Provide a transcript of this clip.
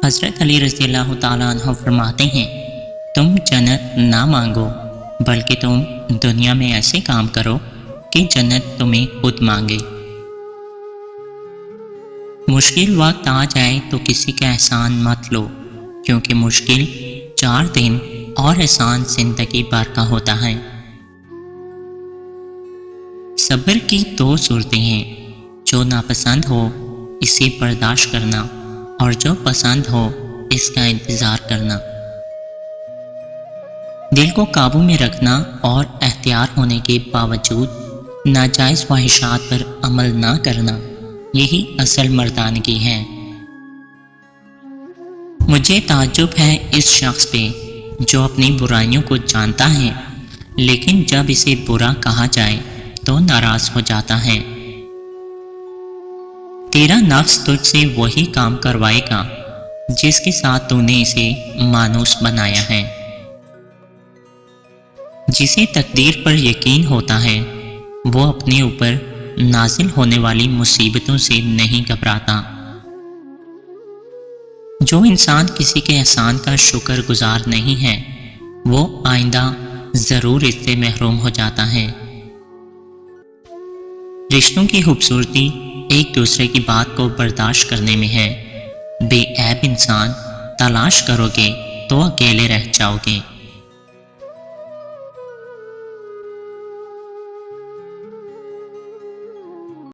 حضرت علی رضی اللہ تعالیٰ عنہ فرماتے ہیں، تم جنت نہ مانگو بلکہ تم دنیا میں ایسے کام کرو کہ جنت تمہیں خود مانگے۔ مشکل وقت آ جائے تو کسی کا احسان مت لو، کیونکہ مشکل 4 دن اور احسان زندگی بھر کا ہوتا ہے۔ صبر کی 2 صورتیں ہیں، جو ناپسند ہو اسے برداشت کرنا اور جو پسند ہو اس کا انتظار کرنا۔ دل کو قابو میں رکھنا اور اختیار ہونے کے باوجود ناجائز خواہشات پر عمل نہ کرنا، یہی اصل مردانگی ہے۔ مجھے تعجب ہے اس شخص پہ جو اپنی برائیوں کو جانتا ہے لیکن جب اسے برا کہا جائے تو ناراض ہو جاتا ہے۔ تیرا نفس تجھ سے وہی کام کروائے گا جس کے ساتھ تو نے اسے مانوس بنایا ہے۔ جسے تقدیر پر یقین ہوتا ہے وہ اپنے اوپر نازل ہونے والی مصیبتوں سے نہیں گھبراتا۔ جو انسان کسی کے احسان کا شکر گزار نہیں ہے وہ آئندہ ضرور اس سے محروم ہو جاتا ہے۔ رشتوں کی خوبصورتی ایک دوسرے کی بات کو برداشت کرنے میں ہے۔ بے عیب انسان تلاش کرو گے تو اکیلے رہ جاؤ گے۔